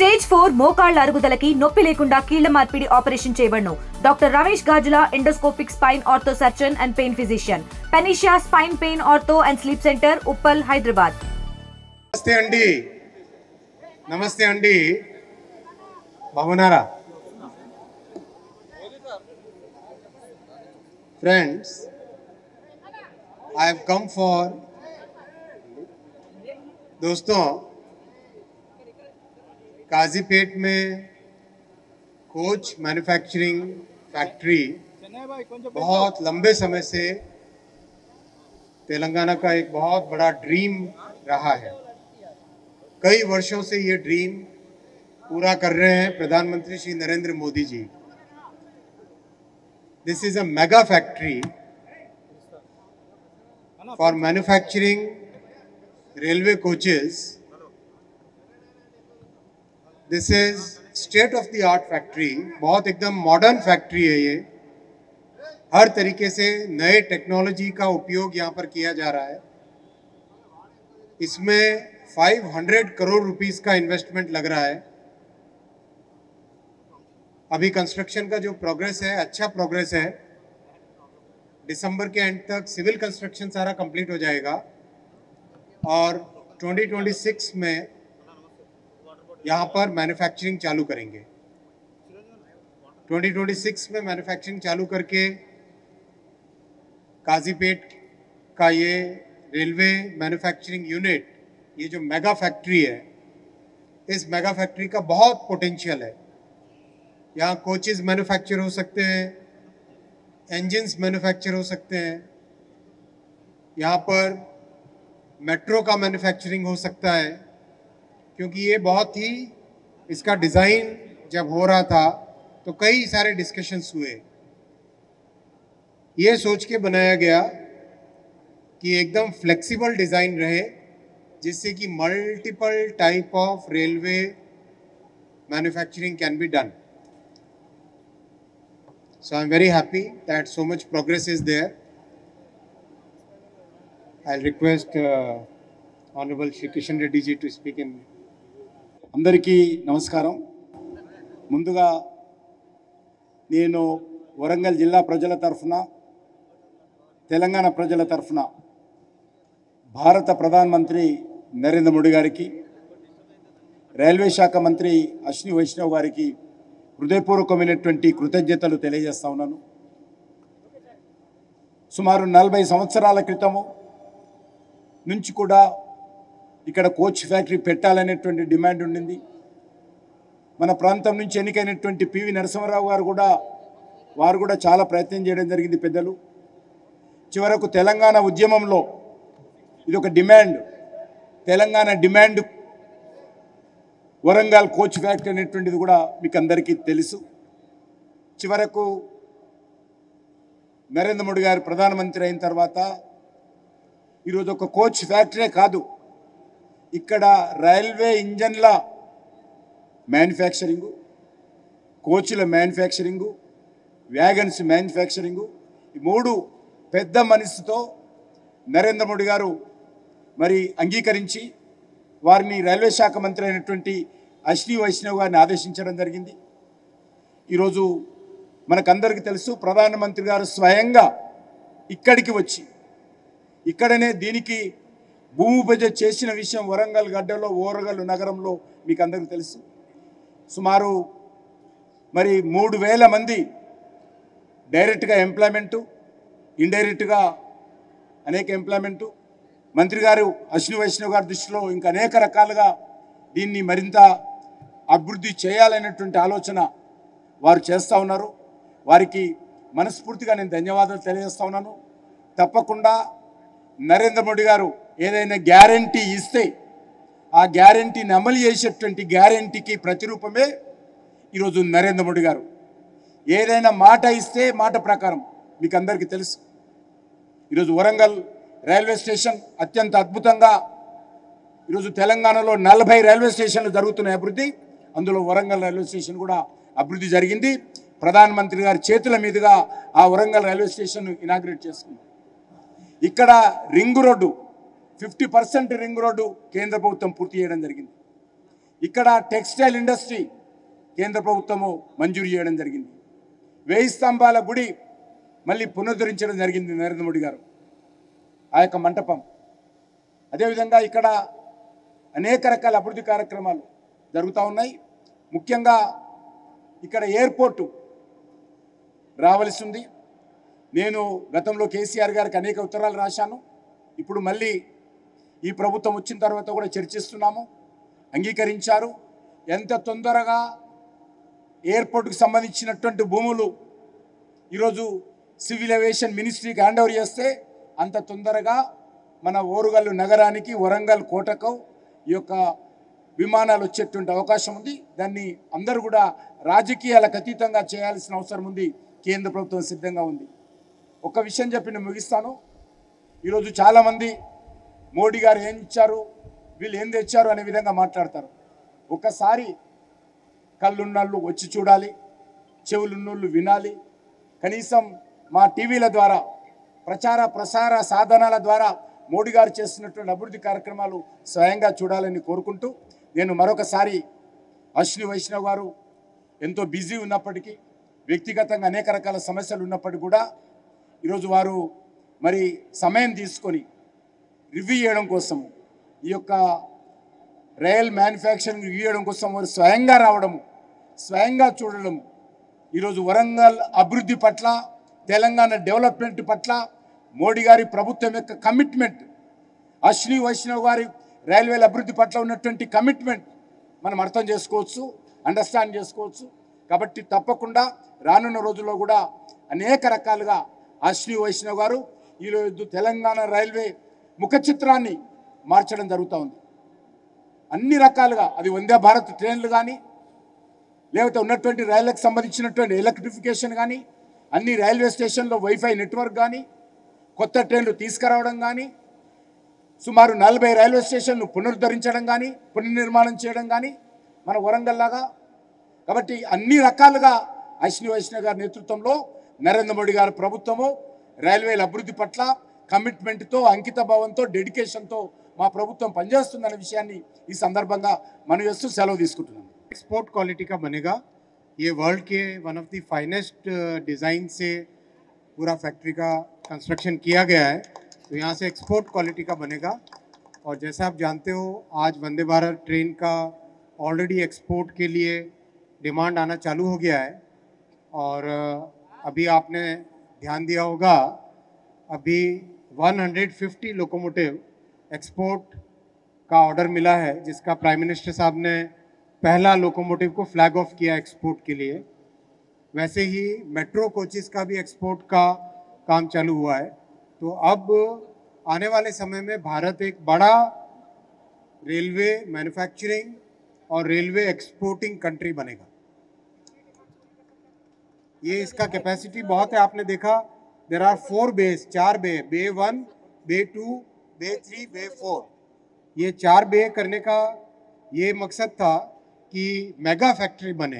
Stage 4 మోకాళ్ల అరుగుదలకి నొప్పి లేకుండా కీళ్ల మార్పిడి ఆపరేషన్ చేయబడును. Doctor Ramesh Gajula, endoscopic spine ortho surgeon and pain physician, Panacea spine pain ortho and sleep centre, Uppal, Hyderabad. నమస్తే అండి, బాగున్నారా? Friends, I have come for दोस्तों काजीपेट में कोच मैन्युफैक्चरिंग फैक्ट्री बहुत लंबे समय से तेलंगाना का एक बहुत बड़ा ड्रीम रहा है. कई वर्षों से ये ड्रीम पूरा कर रहे हैं प्रधानमंत्री Shri Narendra Modi ji. This is a mega factory for manufacturing railway coaches. This is state of the art factory. बहुत एकदम मॉडर्न फैक्ट्री है ये. हर तरीके से नए टेक्नोलॉजी का उपयोग यहाँ पर किया जा रहा है. इसमें 500 करोड़ रुपीस का इन्वेस्टमेंट लग रहा है. अभी कंस्ट्रक्शन का जो प्रोग्रेस है, अच्छा प्रोग्रेस है. दिसंबर के एंड तक सिविल कंस्ट्रक्शन सारा कंप्लीट हो जाएगा और 2026 में यहाँ पर मैन्युफैक्चरिंग चालू करेंगे. 2026 में मैन्युफैक्चरिंग चालू करके काजीपेट का ये रेलवे मैन्युफैक्चरिंग यूनिट, ये जो मेगा फैक्ट्री है, इस मेगा फैक्ट्री का बहुत पोटेंशियल है. यहाँ कोचेस मैन्युफैक्चर हो सकते हैं, इंजन्स मैन्युफैक्चर हो सकते हैं, यहाँ पर मेट्रो का मैन्युफैक्चरिंग हो सकता है. क्योंकि ये बहुत ही, इसका डिज़ाइन जब हो रहा था तो कई सारे डिस्कशंस हुए. ये सोच के बनाया गया कि एकदम फ्लेक्सिबल डिज़ाइन रहे जिससे कि multiple type of railway manufacturing can be done. So I'm very happy that so much progress is there. I'll request Honorable Shri Kishan Reddy ji to speak in. అందరికీ నమస్కారం. ముందుగా నేను వరంగల్ జిల్లా ప్రజల తరఫున, తెలంగాణ ప్రజల తరఫున భారత ప్రధానమంత్రి నరేంద్ర మోడీ గారికి, రైల్వే శాఖ మంత్రి అశ్విని వైష్ణవ్ గారికి హృదయపూర్వకమైనటువంటి కృతజ్ఞతలు తెలియజేస్తా ఉన్నాను. సుమారు 40 సంవత్సరాల క్రితము నుంచి కూడా ఇక్కడ కోచ్ ఫ్యాక్టరీ పెట్టాలనేటువంటి డిమాండ్ ఉండింది. మన ప్రాంతం నుంచి ఎన్నికైనటువంటి పివి నరసింహారావు గారు వారు కూడా చాలా ప్రయత్నం చేయడం జరిగింది పెద్దలు. చివరకు తెలంగాణ ఉద్యమంలో ఇదొక demand, Telangana demand Warangal coach factory అనేటువంటిది కూడా మీకు అందరికీ తెలుసు. చివరకు నరేంద్ర మోడీ గారు ప్రధానమంత్రి అయిన తర్వాత ఈరోజు ఒక కోచ్ ఫ్యాక్టరీ కాదు, ఇక్కడ రైల్వే ఇంజన్ల మ్యానుఫ్యాక్చరింగు, కోచ్ల మ్యానుఫ్యాక్చరింగు, వ్యాగన్స్ మ్యానుఫ్యాక్చరింగు, ఈ 3 పెద్ద మనసుతో నరేంద్ర మోడీ గారు మరి అంగీకరించి వారిని రైల్వే శాఖ మంత్రి అయినటువంటి అశ్విని వైష్ణవ్ గారిని ఆదేశించడం జరిగింది. ఈరోజు మనకందరికీ తెలుసు, ప్రధానమంత్రి గారు స్వయంగా ఇక్కడికి వచ్చి ఇక్కడనే దీనికి భూమి పూజ చేసిన విషయం వరంగల్ గడ్డలో, ఓరగల్ నగరంలో మీకు అందరికీ తెలుసు. సుమారు మరి 3000 మంది డైరెక్ట్గా ఎంప్లాయ్మెంటు, ఇండైరెక్ట్గా అనేక ఎంప్లాయ్మెంటు. మంత్రి గారు అశ్విని వైష్ణవ్ గారి దృష్టిలో ఇంకా అనేక రకాలుగా దీన్ని మరింత అభివృద్ధి చేయాలనేటువంటి ఆలోచన వారు చేస్తూ ఉన్నారు. వారికి మనస్ఫూర్తిగా నేను ధన్యవాదాలు తెలియజేస్తూ ఉన్నాను. తప్పకుండా నరేంద్ర మోడీ గారు ఏదైనా గ్యారంటీ ఇస్తే ఆ గ్యారంటీని అమలు చేసేటువంటి గ్యారంటీకి ప్రతిరూపమే ఈరోజు నరేంద్ర మోడీ గారు. ఏదైనా మాట ఇస్తే మాట ప్రకారం, మీకు అందరికీ తెలుసు ఈరోజు వరంగల్ రైల్వే స్టేషన్ అత్యంత అద్భుతంగా, ఈరోజు తెలంగాణలో 40 రైల్వే స్టేషన్లు జరుగుతున్నాయి అభివృద్ధి, అందులో వరంగల్ రైల్వే స్టేషన్ కూడా అభివృద్ధి జరిగింది. ప్రధానమంత్రి గారి చేతుల మీదుగా ఆ వరంగల్ రైల్వే స్టేషన్ ఇనాగ్రేట్ చేసుకున్నాం. ఇక్కడ రింగ్ రోడ్డు 50% రింగ్ రోడ్డు కేంద్ర ప్రభుత్వం పూర్తి చేయడం జరిగింది. ఇక్కడ టెక్స్టైల్ ఇండస్ట్రీ కేంద్ర ప్రభుత్వము మంజూరు చేయడం జరిగింది. 1000 స్తంభాల గుడి మళ్ళీ పునరుద్ధరించడం జరిగింది నరేంద్ర మోడీ గారు, ఆ యొక్క మంటపం. అదేవిధంగా ఇక్కడ అనేక రకాల అభివృద్ధి కార్యక్రమాలు జరుగుతూ ఉన్నాయి. ముఖ్యంగా ఇక్కడ ఎయిర్పోర్టు రావాల్సి ఉంది. నేను గతంలో కేసీఆర్ గారికి అనేక ఉత్తరాలు రాశాను. ఇప్పుడు మళ్ళీ ఈ ప్రభుత్వం వచ్చిన తర్వాత కూడా చర్చిస్తున్నాము, అంగీకరించారు. ఎంత తొందరగా ఎయిర్పోర్టుకు సంబంధించినటువంటి భూములు ఈరోజు సివిల్ ఏవియేషన్ మినిస్ట్రీకి హ్యాండ్ ఓవర్ చేస్తే అంత తొందరగా మన ఓరుగల్లు నగరానికి, వరంగల్ కోటకు ఈ యొక్క విమానాలు వచ్చేటువంటి అవకాశం ఉంది. దాన్ని అందరూ కూడా రాజకీయాలకు అతీతంగా చేయాల్సిన అవసరం ఉంది. కేంద్ర ప్రభుత్వం సిద్ధంగా ఉంది. ఒక విషయం చెప్పి నేను ముగిస్తాను. ఈరోజు చాలామంది మోడీ గారు ఏం ఇచ్చారు, వీళ్ళు ఏం తెచ్చారు అనే విధంగా మాట్లాడతారు. ఒకసారి కళ్ళున్నోళ్ళు వచ్చి చూడాలి, చెవులున్నోళ్ళు వినాలి. కనీసం మా టీవీల ద్వారా, ప్రచార ప్రసార సాధనాల ద్వారా మోడీ గారు చేస్తున్నటువంటి అభివృద్ధి కార్యక్రమాలు స్వయంగా చూడాలని కోరుకుంటూ, నేను మరొకసారి అశ్విని వైష్ణవ్ గారు ఎంతో బిజీ ఉన్నప్పటికీ, వ్యక్తిగతంగా అనేక రకాల సమస్యలు ఉన్నప్పటికీ కూడా ఈరోజు వారు మరి సమయం తీసుకొని రివ్యూ చేయడం కోసం, ఈ యొక్క రైల్ మ్యానుఫ్యాక్చరింగ్ రివ్యూ చేయడం కోసం వారు స్వయంగా రావడము, స్వయంగా చూడడము, ఈరోజు వరంగల్ అభివృద్ధి పట్ల, తెలంగాణ డెవలప్మెంట్ పట్ల మోడీ గారి ప్రభుత్వం యొక్క కమిట్మెంట్, అశ్విని వైష్ణవ్ గారి రైల్వేల అభివృద్ధి పట్ల ఉన్నటువంటి కమిట్మెంట్ మనం అర్థం చేసుకోవచ్చు, అండర్స్టాండ్ చేసుకోవచ్చు. కాబట్టి తప్పకుండా రానున్న రోజుల్లో కూడా అనేక రకాలుగా అశ్విని వైష్ణవ్ గారు ఈరోజు తెలంగాణ రైల్వే ముఖ చిత్రాన్ని మార్చడం జరుగుతూ ఉంది. అన్ని రకాలుగా, అది వందే భారత్ ట్రైన్లు కానీ, లేకపోతే ఉన్నటువంటి రైళ్లకు సంబంధించినటువంటి ఎలక్ట్రిఫికేషన్ కానీ, అన్ని రైల్వే స్టేషన్లో వైఫై నెట్వర్క్ కానీ, కొత్త ట్రైన్లు తీసుకురావడం కానీ, సుమారు 40 రైల్వే స్టేషన్లు పునరుద్ధరించడం కానీ, పునర్నిర్మాణం చేయడం కానీ మన వరంగల్ లాగా. కాబట్టి అన్ని రకాలుగా అశ్విని వైష్ణవ్ గారి నేతృత్వంలో నరేంద్ర మోడీ గారి ప్రభుత్వము రైల్వేల అభివృద్ధి పట్ల కమిట్మెంట్తో, అంకిత భావంతో, డెడికేషన్తో మా ప్రభుత్వం పనిచేస్తుందనే విషయాన్ని ఈ సందర్భంగా మనం చేస్తూ సెలవు తీసుకుంటున్నాం. एक्सपोर्ट क्वालिटी का बनेगा। ये वर्ल्ड के one of the finest design से पूरा फैक्ट्री का कंस्ट्रक्शन किया गया है, तो यहाँ से एक्सपोर्ट क्वालिटी का बनेगा। और जैसा आप जानते हो, आज वंदे भारत ट्रेन का ऑलरेडी एक्सपोर्ट के लिए डिमांड आना चालू हो गया है। और अभी आपने ध्यान दिया होगा, अभी 150 लोकोमोटिव एक्सपोर्ट का ऑर्डर मिला है, जिसका प्राइम मिनिस्टर साहब ने पहला लोकोमोटिव को फ्लैग ऑफ किया एक्सपोर्ट के लिए। वैसे ही मेट्रो कोचेस का भी एक्सपोर्ट का काम चालू हुआ है। तो अब आने वाले समय में भारत एक बड़ा रेलवे मैन्युफैक्चरिंग और रेलवे एक्सपोर्टिंग कंट्री बनेगा। ये इसका कैपेसिटी बहुत है। आपने देखा देयर आर 4 बेस, 4 बे, बे 1, बे 2, बे 3, बे 4। ये 4 बे करने का ये मकसद था कि मेगा फैक्ट्री बने।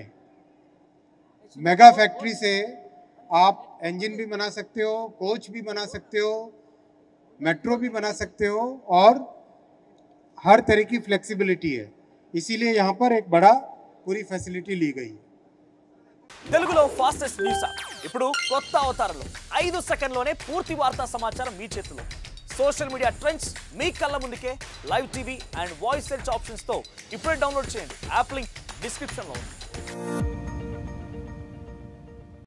मेगा फैक्ट्री से आप इंजन भी बना सकते हो, कोच भी बना सकते हो, मेट्रो भी बना सकते हो, और हर तरह की फ्लेक्सिबिलिटी है। इसीलिए यहाँ पर एक बड़ा पूरी फैसिलिटी ली गई है। తెలుగులో ఫాస్టెస్ట్ న్యూస్ ఇప్పుడు కొత్త అవతారంలో 5 సెకండ్లోనే పూర్తి వార్తా సమాచారం మీ చేతిలో. సోషల్ మీడియా ట్రెండ్స్ మీ కళ్ళ ముందుకే live TV and voice search options తో ఇప్పుడే డౌన్లోడ్ చేయండి. యాప్ లింక్ డిస్క్రిప్షన్ లో ఉంది.